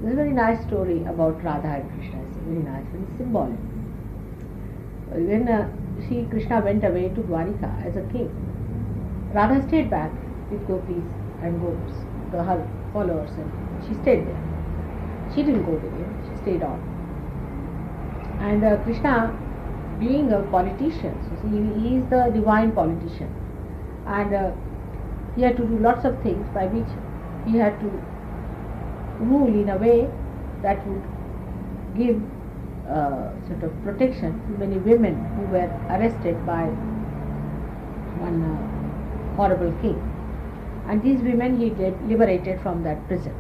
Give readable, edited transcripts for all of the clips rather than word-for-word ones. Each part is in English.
This is a very nice story about Radha and Krishna. It's very nice, very symbolic. When Shri Krishna went away to Dwarika as a king, Radha stayed back with gopis and gops, her followers, and she stayed there. She didn't go with him, she stayed on. And Krishna, being a politician, so he is the divine politician, and he had to do lots of things by which he had to rule in a way that would give sort of protection to many women who were arrested by one horrible king. And these women he liberated from that prison.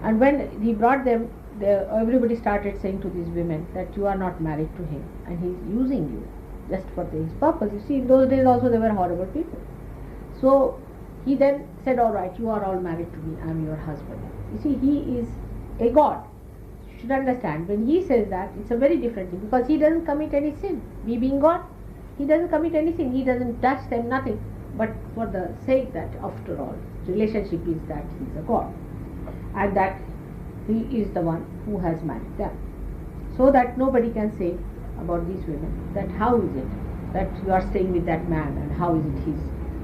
And when he brought them, everybody started saying to these women that you are not married to him and he is using you just for his purpose. You see, in those days also they were horrible people. So he then said, all right, you are all married to me, I am your husband. You see, he is a god. You should understand, when he says that, it's a very different thing, because he doesn't commit any sin. He being God, he doesn't commit any sin, he doesn't touch them, nothing. But for the sake that, after all, relationship is that he is a god, and that he is the one who has married them. So that nobody can say about these women that how is it that you are staying with that man and how is it he's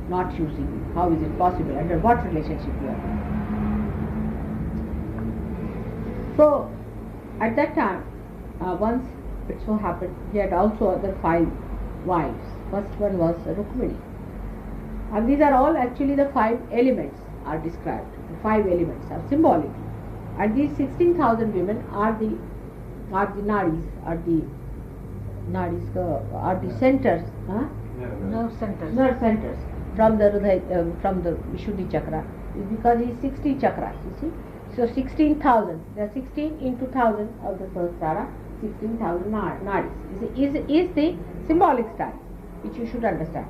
not using you, how is it possible, under what relationship you are. So at that time, once it so happened, he had also other 5 wives. First one was Rukmini. And these are all actually the 5 elements are described. The 5 elements are symbolic. And these 16,000 women are the nadis, are the centers, nerve centers from the Vishuddhi chakra. It's because he is 60 chakras, you see. So 16,000, there are 16 into 1000 of the Sahasrara, 16,000 nadis. Is the symbolic style, which you should understand.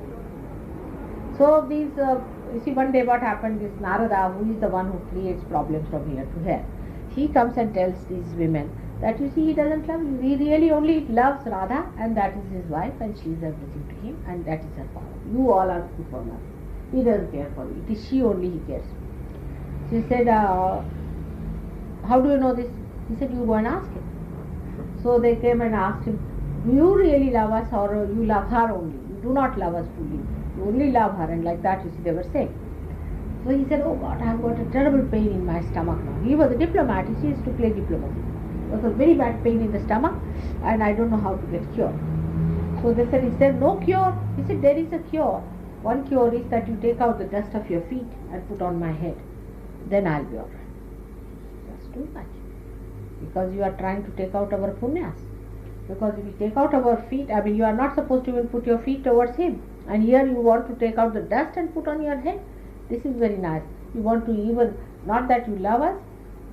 So these, you see, one day what happened is Narada, who is the one who creates problems from here to here, he comes and tells these women that, you see, he doesn't love you. He really only loves Radha, and that is his wife, and she is everything to him, and that is her power. You all are good for nothing. He doesn't care for you. It is she only he cares. She said, how do you know this? He said, you go and ask him. So they came and asked him, do you really love us, or you love her only? You do not love us fully. You only love her, and like that, you see, they were saying. So he said, oh God, I have got a terrible pain in my stomach now. He was a diplomat, he used to play diplomacy. There was a very bad pain in the stomach, and I don't know how to get cured. So they said, is there no cure? He said, there is a cure. One cure is that you take out the dust of your feet and put on my head. Then I'll be all right. That's too much. Because you are trying to take out our punyas. Because if you take out our feet, I mean, you are not supposed to even put your feet towards him. And here you want to take out the dust and put on your head. This is very nice. You want to even, not that you love us,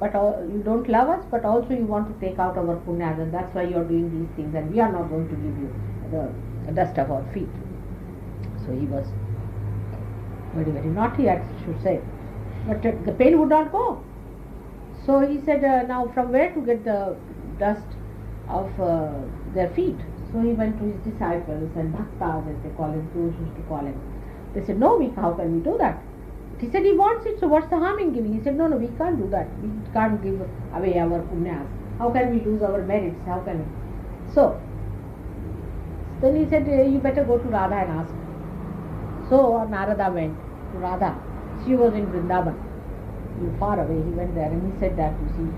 but you don't love us, but also you want to take out our punyas, and that's why you are doing these things, and we are not going to give you the dust of our feet. So he was very, very naughty, I should say. But the pain would not go. So he said, now from where to get the dust of their feet? So he went to his disciples and bhaktas, as they call him, those used to call him. They said, no, how can we do that? He said, he wants it, so what's the harm in giving? He said, no, we can't do that. We can't give away our punyas. How can we lose our merits? How can we? So then he said, you better go to Radha and ask her. So Narada went to Radha. She was in Vrindavan, far away. He went there and he said that, you see,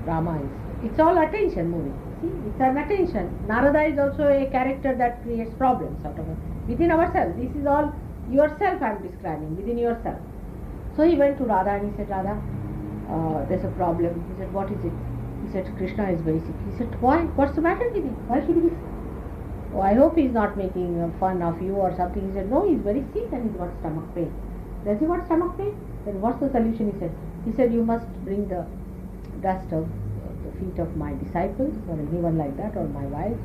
Rama is, it's all attention movie. See, it's an attention. Narada is also a character that creates problems out of it. Within ourselves, this is all yourself I am describing, within yourself. So he went to Radha and he said, Radha, there's a problem. He said, what is it? He said, Krishna is very sick. He said, why? What's the matter with him? Why should he be sick? Oh, I hope he's not making fun of you or something. He said, no, he's very sick and he's got stomach pain. Does he got stomach pain? Then what's the solution? He said, you must bring the dust of the feet of my disciples or anyone like that, or my wife.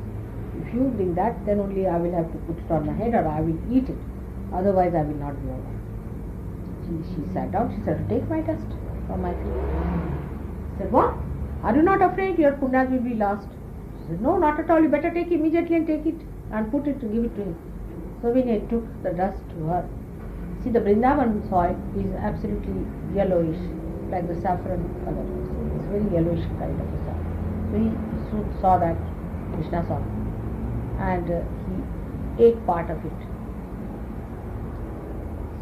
If you bring that, then only I will have to put it on my head, or I will eat it. Otherwise I will not be all right. She sat down. She said, take my dust from my feet. He said, what? Are you not afraid your punyas will be lost? She said, no, not at all. You better take immediately and take it and put it to give it to him. So when he took the dust to her, see, the Vrindavan soil is absolutely yellowish, like the saffron color. It's very yellowish kind of a saffron. So he soon saw that, Krishna saw, and he ate part of it.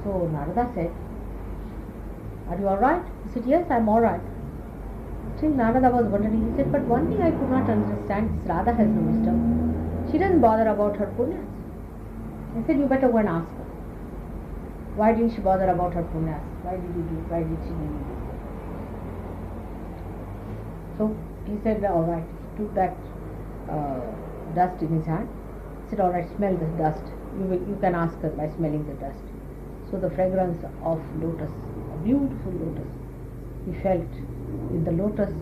So Narada said, "Are you alright?" He said, "Yes, I'm alright." So Narada was wondering, he said, "But one thing I could not understand is Radha has no wisdom. She doesn't bother about her punyas." I said, "You better go and ask her. Why didn't she bother about her punyas? Why did she do this?" So he said, "Alright." He took that dust in his hand. He said, "Alright, smell the dust. You can ask her by smelling the dust." So the fragrance of lotus, a beautiful lotus, he felt in the lotus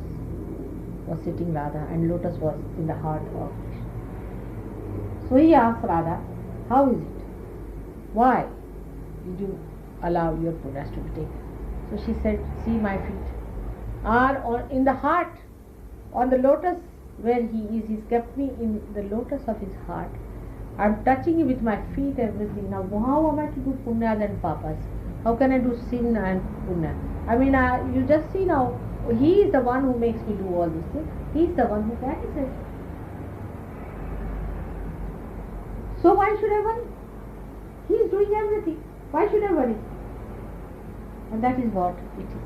was sitting Radha, and lotus was in the heart of Krishna. So he asked Radha, "How is it? Why did you allow your punyas to be taken?" So she said, "See, my feet are in the heart, on the lotus where he is. He's kept me in the lotus of his heart. I'm touching it with my feet, everything. Now how am I to do punyas and papas? How can I do sin and punya? I mean, you just see now, he is the one who makes me do all these things. He is the one who practices. So why should I worry? He is doing everything. Why should I worry?" And that is what it is.